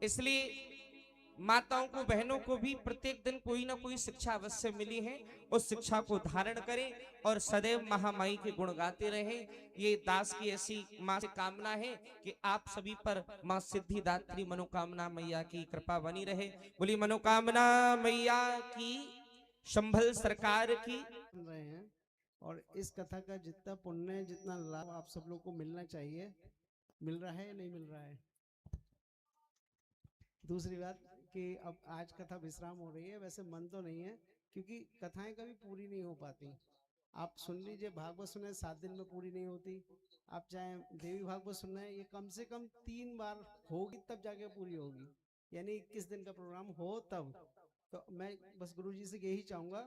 इसलिए माताओं को, बहनों को भी प्रत्येक दिन कोई ना कोई शिक्षा अवश्य मिली है। उस शिक्षा को धारण करें और सदैव महामाई के गुण गाते रहें। ये दास की ऐसी मां से कामना है कि आप सभी पर मां सिद्धिदात्री मनोकामना मैया की कृपा बनी रहे। बोली मनोकामना मैया की, संभल सरकार की। रहे हैं और इस कथा का जितना पुण्य, जितना लाभ आप सब लोग को मिलना चाहिए, मिल रहा है या नहीं मिल रहा है। दूसरी बात कि अब आज कथा विश्राम हो रही है, वैसे मन तो नहीं है क्योंकि कथाएं कभी पूरी नहीं हो पाती। आप सुन लीजिए, भागवत सुने 7 दिन में पूरी नहीं होती। आप चाहे देवी भागवत सुने, ये कम से कम 3 बार होगी तब जाके पूरी होगी, यानी 21 दिन का प्रोग्राम हो तब। तो मैं बस गुरुजी से यही चाहूंगा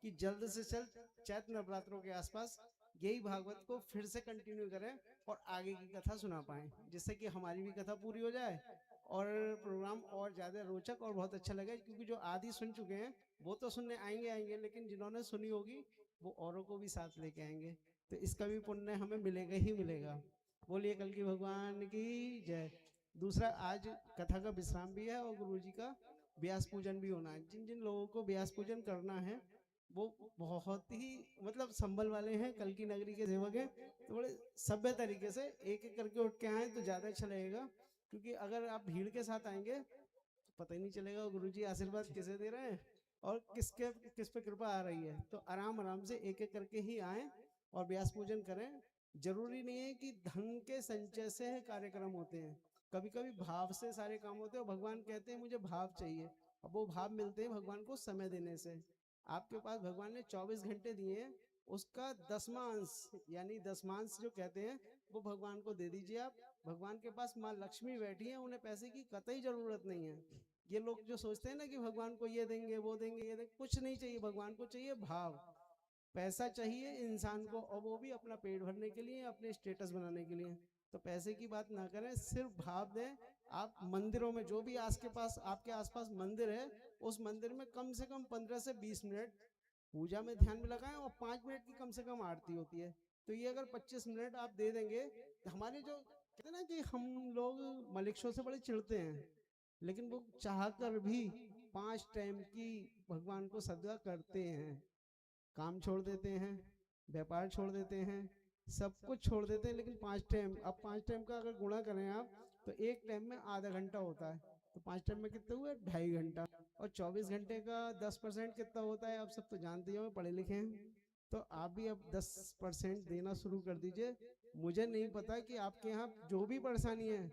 कि जल्द से जल्द चैत्र नवरात्रों के आसपास यही भागवत को फिर से कंटिन्यू करें और आगे की कथा सुना पाएं, जिससे कि हमारी भी कथा पूरी हो जाए और प्रोग्राम और ज़्यादा रोचक और बहुत अच्छा लगे। क्योंकि जो आदि सुन चुके हैं वो तो सुनने आएंगे, लेकिन जिन्होंने सुनी होगी वो औरों को भी साथ लेके आएंगे, तो इसका भी पुण्य हमें मिलेगा ही मिलेगा। बोलिए कल की भगवान की जय। दूसरा, आज कथा का विश्राम भी है और गुरुजी का व्यास पूजन भी होना है। जिन जिन लोगों को व्यास पूजन करना है वो बहुत ही मतलब संभल वाले हैं, कल की नगरी के सेवक हैं, तो बड़े सभ्य तरीके से एक एक करके उठ के आए तो ज़्यादा अच्छा लगेगा। क्योंकि अगर आप भीड़ के साथ आएंगे तो पता ही नहीं चलेगा गुरुजी आशीर्वाद किसे दे रहे हैं और किस पे कृपा आ रही है। तो आराम आराम से एक एक करके ही आए और व्यास पूजन करें। जरूरी नहीं है कि धन के संचय से कार्यक्रम होते हैं, कभी कभी भाव से सारे काम होते हैं। भगवान कहते हैं मुझे भाव चाहिए, अब वो भाव मिलते हैं भगवान को समय देने से। आपके पास भगवान ने 24 घंटे दिए हैं, उसका 10वां अंश यानी दशमांश जो कहते हैं वो भगवान को दे दीजिए आप। भगवान के पास माँ लक्ष्मी बैठी है, उन्हें पैसे की कतई जरूरत नहीं है। ये लोग जो सोचते हैं ना कि भगवान को ये देंगे वो देंगे ये देंगे, कुछ नहीं चाहिए। भगवान को चाहिए भाव। पैसा चाहिए इंसान को, और वो भी अपना पेट भरने के लिए, अपने स्टेटस बनाने के लिए। तो पैसे की बात ना करें, सिर्फ भाव दें। आप मंदिरों में जो भी आपके आसपास मंदिर है, उस मंदिर में कम से कम 15 से 20 मिनट पूजा में ध्यान में लगाएं और 5 मिनट की कम से कम आरती होती है। तो ये अगर 25 मिनट आप दे देंगे, तो हमारे जो कहते हैं ना कि हम लोग मलिक्षों से बड़े चिढ़ते हैं, लेकिन वो चाहकर भी 5 टाइम की भगवान को सदा करते हैं। काम छोड़ देते हैं, व्यापार छोड़ देते हैं, सब कुछ छोड़ देते हैं, लेकिन 5 टाइम, अब 5 टाइम का अगर गुणा करें आप तो एक टाइम में आधा घंटा होता है, तो 5 टाइम में कितने हुए 2.5 घंटा। और 24 घंटे का 10% कितना होता है, आप सब तो जानते हो, पढ़े लिखे हैं। तो आप भी अब 10% देना शुरू कर दीजिए। मुझे नहीं पता कि आपके यहाँ जो भी परेशानी है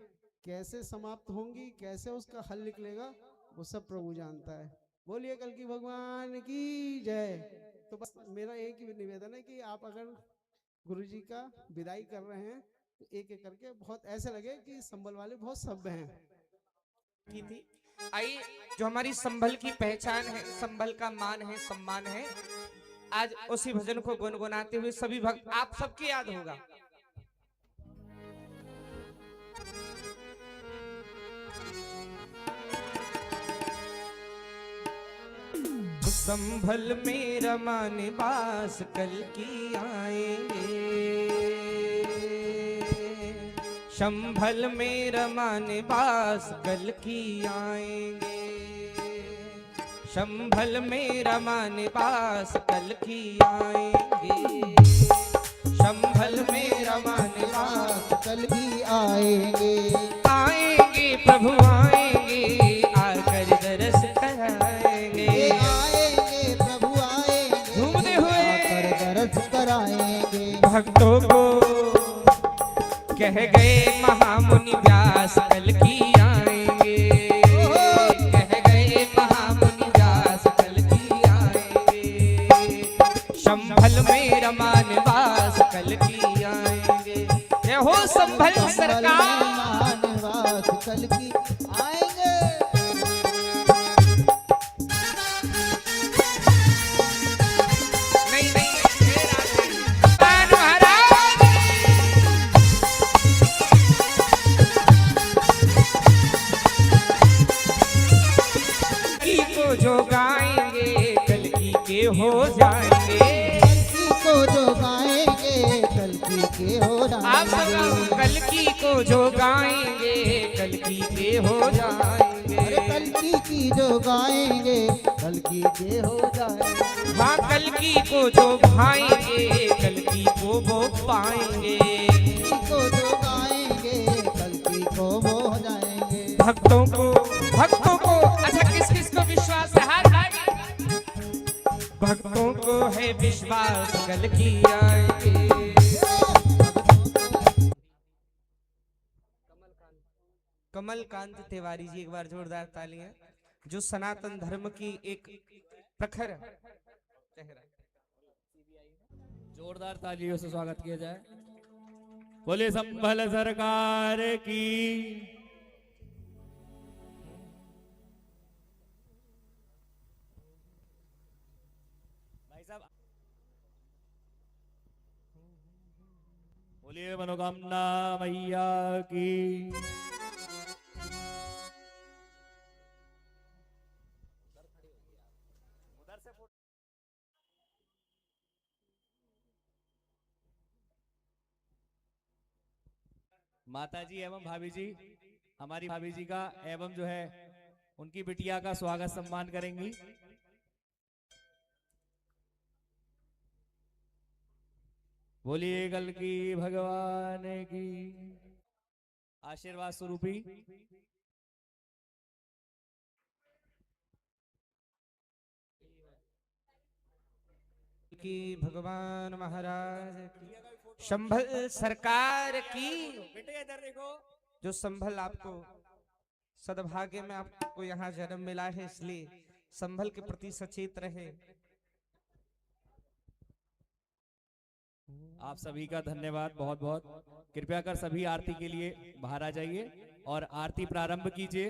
कैसे समाप्त होंगी, कैसे उसका हल निकलेगा, वो सब प्रभु जानता है। बोलिए कल की भगवान की जय। तो बस मेरा एक ही निवेदन है कि आप अगर गुरुजी का विदाई कर रहे हैं तो एक एक करके, बहुत ऐसे लगे कि संबल वाले बहुत सभ्य हैं। की थी। आइए, जो हमारी संभल की पहचान है, संभल का मान है, सम्मान है, आज उसी भजन को गुनगुनाते हुए सभी भक्त आप सबके याद होगा। संभल मेरा मान बास कल की आएंगे, संभल मेरा मान बास कल की आएंगे, संभल मेरा मान बास कल की आएंगे, संभल मेरा मान बास कल भी आएंगे। आएंगे प्रभु आएंगे, आकर दरस कराएंगे, आएंगे प्रभु आएंगे, घूमते हुए आकर दरस कराएंगे। भक्तों को कह गए महामुनि व्यास कल की आएंगे, कह गए महामुनि व्यास कल की आएंगे, संभल मेरा मान वास कल की आएंगे। जय हो संभल सरकार, मान वास कल की आएंगे। नहीं नहीं महाराज को जो गाएंगे कल की के हो जाएंगे, कल की को जो गाएंगे कल की के हो आप सब जाएंगे। कलकी को जो गाएंगे कलकी के हो अरे जाएंगे। कलकी की जो गाएंगे कलकी के हो जाएंगे। हाँ कलकी को जो भाएंगे कलकी को वो पाएंगे। कलकी को जो गाएंगे कलकी को वो हो जाएंगे। भक्तों को अच्छा किस किस को विश्वास है हाथ उठाइए। भक्तों को है विश्वास कलकी आएंगे। कमलकांत तिवारी जी एक बार जोरदार तालियां, जो सनातन धर्म की एक प्रखर चेहरा। जोरदार तालियों से स्वागत किया जाए। बोले संभल सरकार की। भाई साहब बोलिए मनोकामना मैया की। माता जी एवं भाभी जी, हमारी भाभी जी का एवं जो है उनकी बिटिया का स्वागत सम्मान करेंगी। बोलिए कल की भगवान की। आशीर्वाद स्वरूपी की भगवान महाराज की, संभल सरकार की। बेटे इधर देखो। जो संभल आपको सद्भाग्य में आपको यहाँ जन्म मिला है, इसलिए संभल के प्रति सचेत रहे। आप सभी का धन्यवाद बहुत बहुत। कृपया कर सभी आरती के लिए बाहर आ जाइए और आरती प्रारंभ कीजिए।